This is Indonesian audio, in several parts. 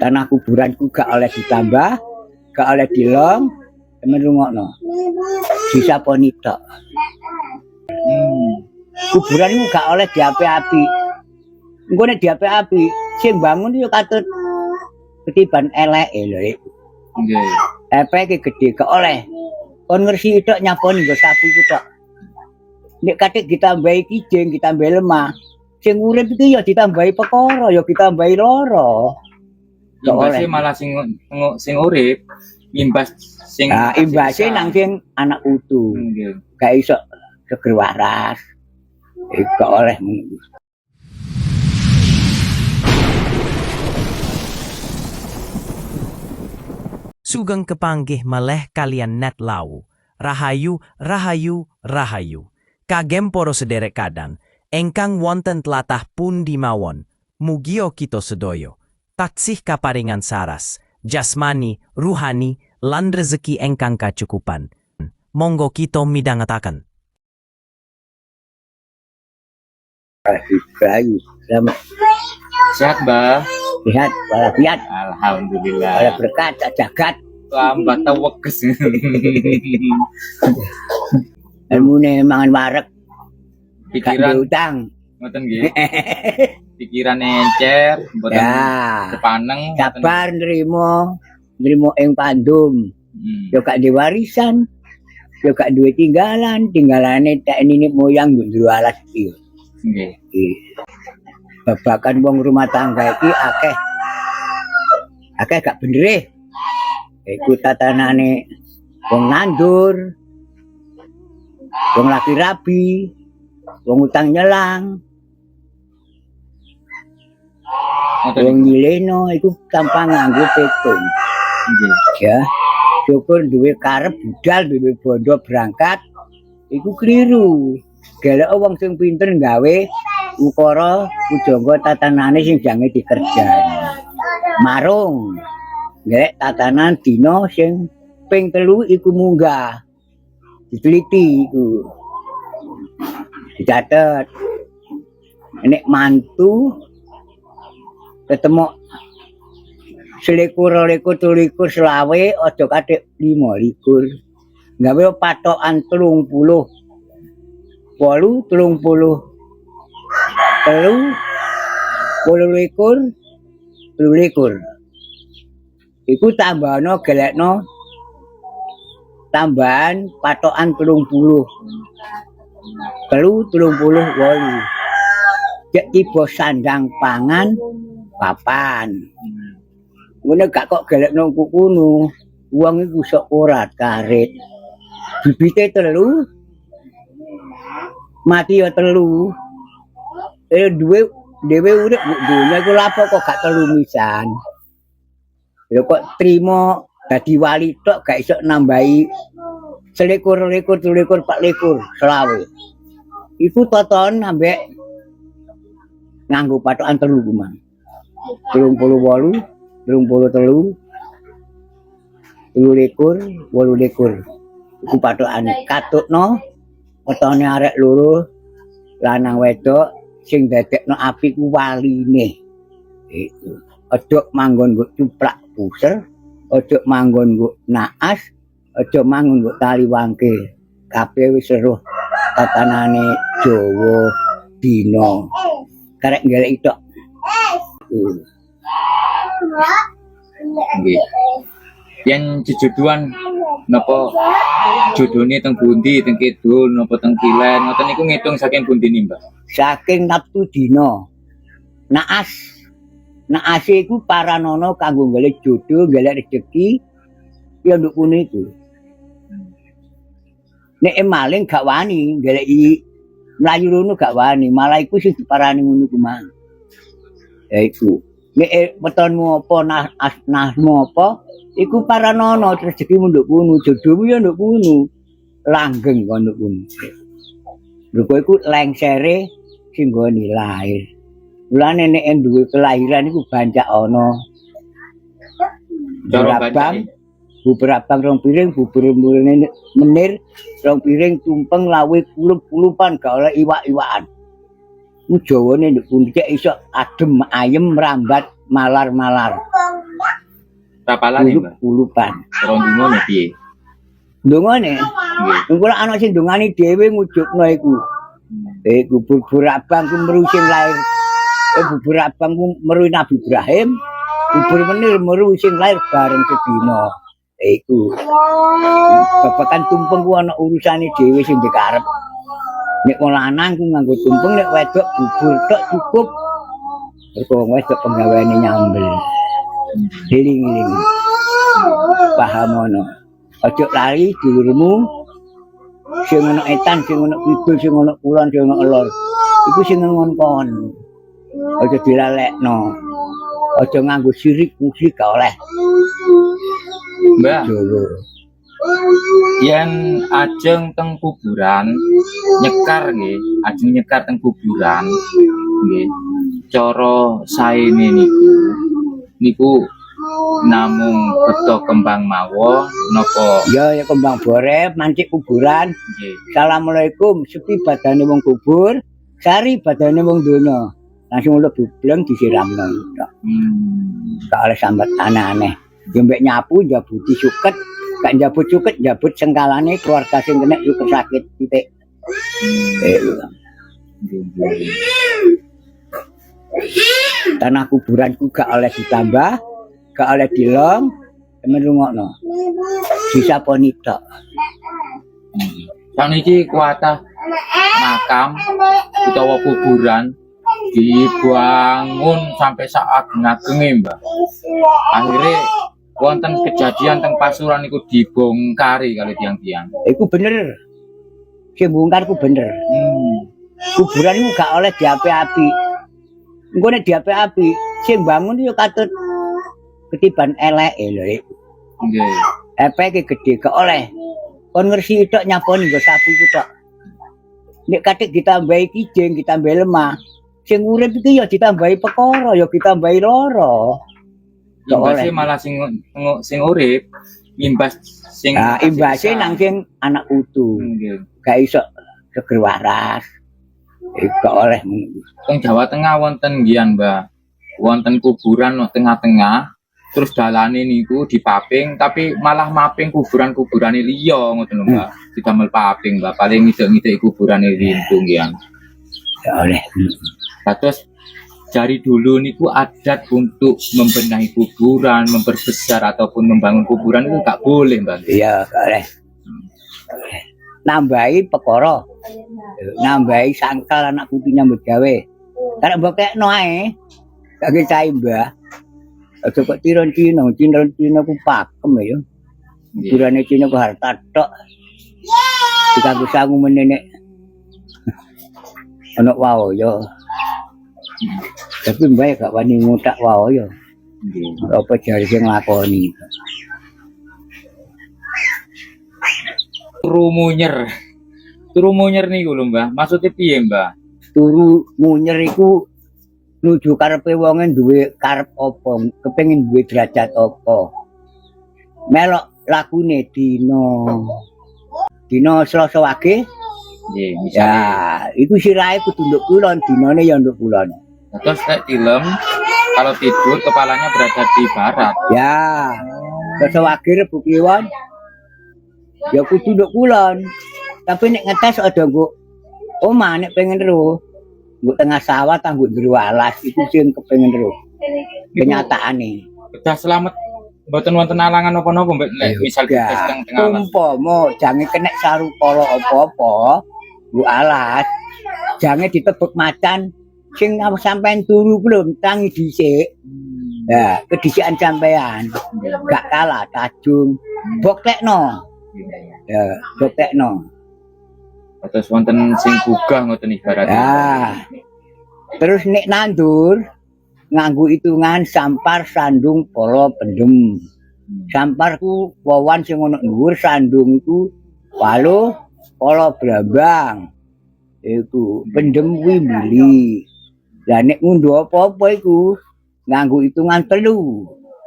Tanah kuburanku gak oleh ditambah, gak oleh dilong, temen rungokno. Disaponi tok. Kuburanku gak oleh diapi-api. Engko nek diapi-api, sing bangun yo katut ketiban eleke lho. Nggih. Epeke gede gak oleh. Kon ngersi tok nyaponi nggo sapu iku tok. Nek katik ditambahi kijing, ditambahi lemah. Sing urip iki ya ditambahi perkara, ya ditambahi lara. Imbasnya malah sing urip, imbas sing imbasnya nang sing anak utuh. Gak iso seger waras. Gak oleh ngono. Sugeng kepanggih malih kalian net lau. Rahayu, rahayu, rahayu. Kagem poro sederek kadan, engkang wonten tlatah pundi mawon, mugio kito sedoyo. Taksih kaparingan saras, jasmani, ruhani, lan rezeki engkang kacukupan. Monggo kito midhangetaken. Rahayu, selamat. Sehat, Mbah. Sehat, walafiat. Alhamdulillah. Oleh berkat jagat. Lambat tawekes. Ilmune mangan wareg. Pikiran utang. Ngoten nggih. Pikiran encer, mboten kepaneng. Sabar nrimo ing pandum. Yo gak duwe warisan. Yo gak duwe tinggalane tak nini moyang ndro alas iki. Nggih. Babakan wong rumah tangga iki akeh gak bener. Iku tatanane wong nandur, wong lagi rabi, wong utang nyelang, wong nyileno iku tanpa nganggo petung. Ya, syukur duwe karep budal duwe bondo berangkat, iku keliru. Gelek wong sing pinter gawe ukara pujangga tatanane sing jange dikerjani. Marung gelek tatanan dina sing ping 3 iku munggah. Diteliti iku. Dicatet. Nek mantu ketemu selikur, likur, tulikur, selawe, ojo kadek 25. Gawe patokan 30. 30, 30, iku tambahno gelekno tambahan patokan 30. 38. Cek tiba sandang pangan papan. Ngono gak kok gelekno kukuno. Wong iku sok ora karet. Bibite 3. Mati ya 3. Dhewe urip dunya iku lapo kok gak 3 misan. Lho kok trimo dadi wali tok gak iso nambahi selikur, 24, selawe. Iku toton ambek nganggo patokan 3 kumang. 38, 33, 28. Iku patokane katutno wetone arek loro lanang wedok sing dadekno api ku waline. Itu. Ojo manggon nggo cuplak puser, ojo manggon nggo naas, ojo manggon nggo tali wangke. Kabeh wis seruh tatanane Jawa dina. Karek ngeleki tok. Nggih. Yen jejodohan napa jodone teng pundi, teng kidul napa teng kilen, ngoten niku ngitung saking pundi Mbak? Saking Sabtu dina. Naas. Naas iku paranono kanggo golek jodoh, golek rezeki ya nduk kuno iku. Nek maling gak wani goleki mlayu rono gak wani, malah iku sing diparani ngono ku mang. Ya iku. Nek wetonmu apa nasmu apa iku paranono rezekimu nduk kuno, jodohmu ya nduk kuno. Langgeng kok nduk kuno. Lho kowe iku lengsere sing nggone lahir. Mulane nek duwe kelahiran iku bancak ana. Bubur abang 2 piring, bubur menir 2 piring, tumpeng lawe kulup-kulupan gak oleh iwak-iwakan. Ku Jawane ndek pundi cek iso adem ayem merambat malar-malar. Rapalane, Mbah. Ulupan. Rong dino lho piye? Dongane. Nggih. Engko lek ana sing dongani dhewe ngujukno iku. Bubur abang ku meru sing lair. Bubur abang ku meru Nabi Ibrahim. Bubur menir meru sing lair bareng sedina. Iku. Babakan tumpeng ku ana urusane dhewe sing dikarep. Nek wong lanang ku nganggo tumpeng, nek wedok bubur tok cukup. Mergo wong wedok penggaweane nyambel. Hiling-hiling. Paham ngono. Aja lali dulurmu. Sing ana etan, sing ana kidul, sing ana kulon, sing ana elor. Iku sing ngono-ngono. Aja dilalekno. Aja nganggo sirik musik gak oleh. Mbah, Jawa. yen ajeng teng kuburan nyekar nggih, ajeng nyekar teng kuburan nggih. Cara saene niku namung beto kembang mawon napa Ya kembang borep mancik kuburan. nggih. Assalamualaikum, sepi badane wong kubur, sari badane wong donya. Langsung mlebu bleng disiramno. Gak oleh sambat aneh-aneh. Jembek nyapu njabuti suket, gak njabut suket njabut sengkalane keluarga sing kena iku sakit titik. Tanah kuburanku gak oleh ditambah, gak oleh dilong, temen rungokno. Disaponi tok. Saniki kuatah makam utawa kuburan dibangun sampai saat agenge, Mbah. Akhirnya wonten kejadian teng Pasuruan niku dibongkari kali tiang-tiang. Iku bener. Sing bongkar ku bener. Kuburan iku gak oleh diapi-api. Engko nek diapi-api, sing bangun yo katut ketiban eleke lho. Nggih. Epeke gede gak oleh. Kon ngersi tok nyaponi nggo sapu iku tok. Nek katik ditambahi kijing, ditambahi lemah. Sing urip iki ya ditambahi perkara, ya ditambahi lara. Gak Imbasnya oleh. malah sing urip, imbas sing Nah, imbase nang sing anak utuh. nggih. Gak iso seger waras. Gak oleh. Teng Jawa Tengah wonten nggih, Mbah. Wonten kuburan no tengah-tengah, terus dalane niku dipaping tapi malah maping kuburan-kuburane liya ngoten lho, Mbah. Didamel paping, Mbah. Paling ngidek-ngidek kuburane rindu nggih. Gak oleh. Terus dari dulu niku adat untuk membenahi kuburan, memperbesar ataupun membangun kuburan itu gak boleh, Mbak. Iya, gak oleh. Nambahi perkara. Nambahi sangkal anak putih nyambut gawe. Karena mbok kekno ae. Gak kecahi, Mbah. Aja kok tiron Cina ku pakem ya. Kuburane Cina ku harta tok. Dikanggo sangu menenek. Ana waoyo. Tapi Mbah gak wani ngutak waoyo. Apa jare sing nglakoni. Turu munyer niku lho, Mbah. Maksudnya piye, Mbah? Turu munyer iku nuju karepe wonge duwe karep apa, kepengin duwe derajat apa. Melok lakune dina Selasa Wage. Nggih, Ya, misalnya. iku sirahe kudu nduk kulon, dinane ya nduk kulon. Terus nek film kalau tidur kepalanya berada di barat. Ya. Selasa Wage Rebu Kliwon. Ya kudu nduk kulon. Tapi nek ngetes ada nggo omah nek pengen ro. Nggo tengah sawah ta nggo njero alas iku sing kepengin ro. Kenyataane. Kedah selamat mboten wonten alangan napa-napa mbek nek misal dites teng tengah alas. Umpama jange kena sarupala apa-apa, nggo alas. Jange ditebek macan sing sampean turu belum tangi dhisik. Ya, kedisikan sampean. Gak kalah tajung. Boktekno. Ya, boktekno. Terus wonten sing gugah ngoten ibaratnya. Ya. Terus nek nandur nganggo hitungan sampar sandung polo pendem. Samparku wawan sing ono dhuwur, sandung iku waluh polo brambang. Iku pendem kuwi mbili. Lah nek ngunduh apa-apa iku nganggo hitungan 3.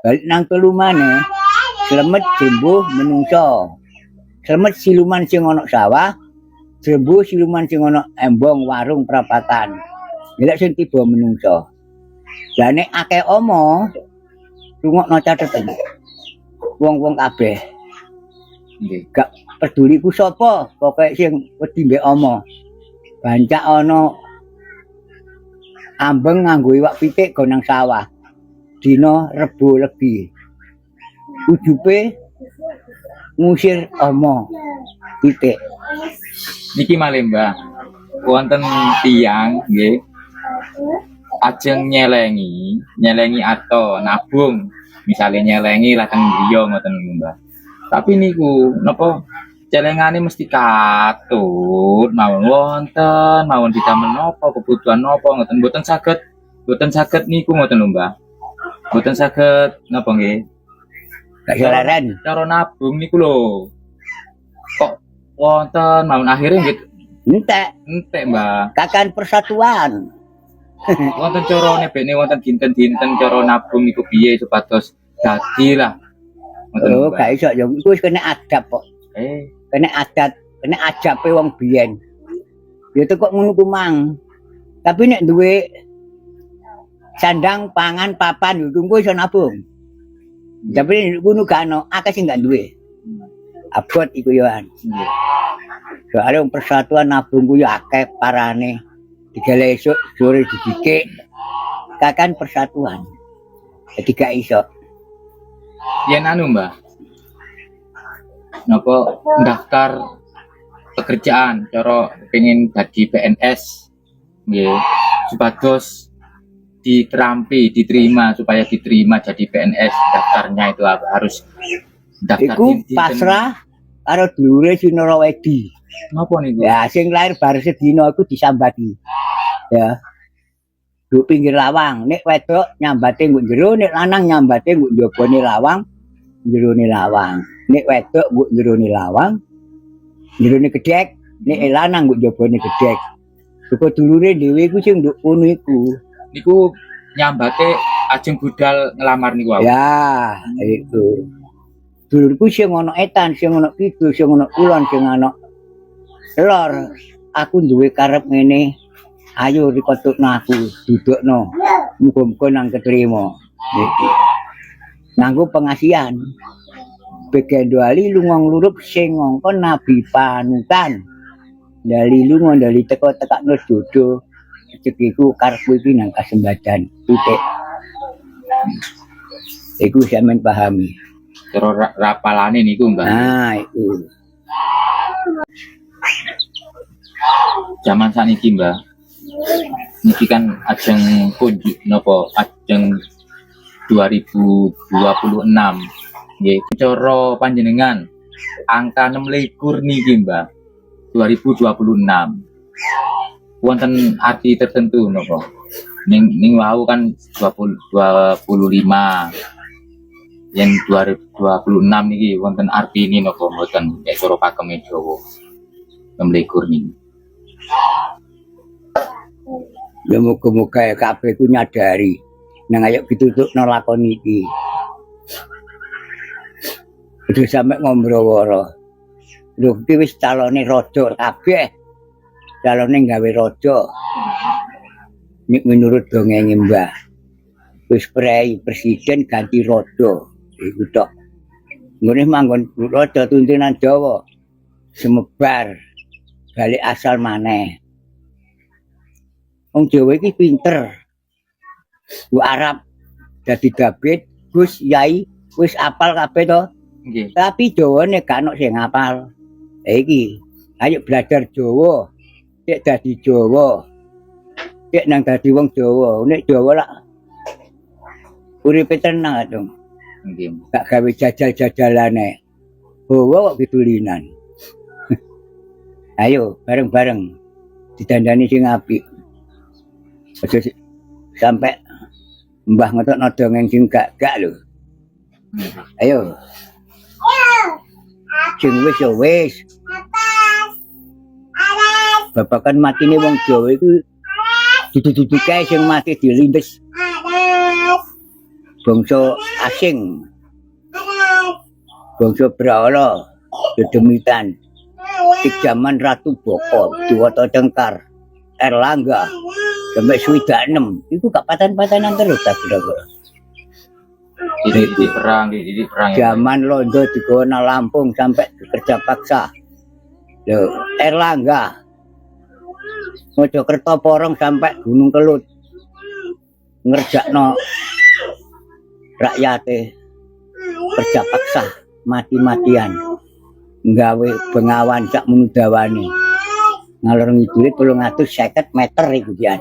Balik nang 3 maneh. Slemet jembuh menungso. Slemet siluman sing ono sawah. Jembuh siluman sing ana embong warung perapatan. Nek sing tiba menungso. Lah nek akeh omong rungokno catetan. Wong-wong kabeh Nggih. gak peduli ku sapa, pokoke sing wedi mbek omong. Bancak ana ambeng nganggo iwak pitik go nang sawah. Dina Rebo Legi. Ujupe ngusir omong pitik. Niki malih Mbah. Wonten tiyang nggih. Ajeng nyelengi atau nabung. Misalnya nyelengi lateng griya ngoten niku Mbah. Tapi niku napa celengane mesti katut mawon didamel napa kebutuhan napa ngoten mboten saged niku ngoten lho Mbah. Mboten saged napa nggih. Gak seleren. Cara nabung niku lho. Kok wonten mawon akhirnya nggih entek Mbah. Kakan persatuan. Wonten cara nebene wonten dinten-dinten cara nabung niku piye supados dadi lah. Ngoten Oh, Mbah. gak iso ya iku wis kena adab kok. Kena ajabe wong biyen. Ya itu kok ngono ku mang. Tapi nek duwe sandang pangan papan iku engko iso nabung. Tapi nek ngono gak ono, akeh sing gak duwe. Abot iku yo an. Nggih. Soale wong persatuan nabung ku yo akeh parane. Digale esuk sore didikik. Kakan persatuan. Jadi gak iso. Yen anu Mbah. Napa daftar pekerjaan cara pengen dadi PNS nggih supados diterima supaya diterima jadi PNS daftarnya itu harus daftar Iku pasrah karo dulure Sinara Wedi. napa niku? Ya sing lair bar sedina iku disambati. Ya. Duk pinggir lawang, nek wedok nyambate nggo jero, nek lanang nyambate nggo njabane lawang, jerone lawang. Nek wedok nggo jerone lawang, jerone gedhek, nek lanang nggo njabane gedhek. Suka dulure dhewe iku sing nduk kono iku. Niku nyambate ajeng budal ngelamar niku wae. Ya, itu. Dulurku sing ana etan, sing ana kidul, sing ana kulon, sing ana lor. Aku duwe karep ngene. Ayo dikotukno aku, dudukno. Muga-muga nang ketrima. Iki. Nganggo pengasihan. Begendo ali lunga nglurup sing ngongkon nabi panutan. Dali lunga dali teko tekakno dodo. Rezekiku karepku iki nang kasembadan. Titik. Iku sampean pahami. Cara rapalane niku Mbah. Nah, itu. Zaman saniki Mbah. Niki kan ajeng kunjuk napa ajeng 2026 nggih cara panjenengan angka 26 niki Mbah 2026 wonten arti tertentu napa ning wau kan 25 yang 2026 niki wonten arti ini napa mboten nek cara pakeme Jawa 26 niki. Ya muga-muga kabeh ku nyadari nang ayo ditutukno lakon iki. Kudu sampe ngombro-woro. Lho iki wis calone raja kabeh. Calone gawe raja. Nek menurut dongenge Mbah. Wis prei presiden ganti raja. Iku tok. Ngene manggon raja tuntunan Jawa. Semebar balik asal maneh. Wong Jawa iki pinter. Ku Arab dadi David, Gus Yai wis apal kabeh to. Nggih. Tapi Jawa nek gak ono sing apal. Iki, ayo belajar Jawa. Cek dadi Jawa. Cek nang dadi wong Jawa. Nek Jawa lak uripe tenang dong. Nggih. Gak gawe jajal-jajalane. Bawa kok pitulinan. Ayo bareng-bareng didandani sing apik. Aja sampai mbah ngetokno dongeng sing gak lho. Ayo. Sing wis ya wis. Babakan matine wong Jawa iku dudu-dudu kae sing mati dilindes. Bangsa asing. Bangsa Brahala, dedemitan. Di zaman Ratu Boko, Diwata Cengkar, Erlangga, sampai swidak 6 itu gak patan-patanan terus tak kira-kira. Di perang ya. Zaman Londo di Kona Lampung sampai kerja paksa. Loh, Erlangga Mojokerto Porong sampai Gunung Kelut ngerjakno rakyate kerja paksa mati-matian nggawe bengawan sak munudawane ngalor ngidule 350 meter iku pian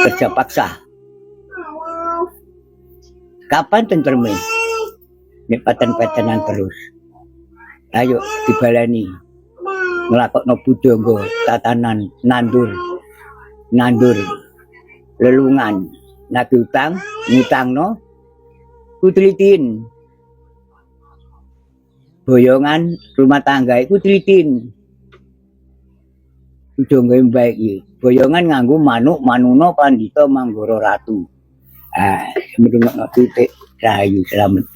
kerja paksa. Kapan tentreme nek paten-patenan terus ayo dibalani nglakokno budangga tatanan nandur lelungan nagih utang ngutangno kutritin boyongan rumah tangga iku tritin budangga baik iki boyongan nganggo manuk manuno pandita manggoro ratu menurut titik rahayu selamat.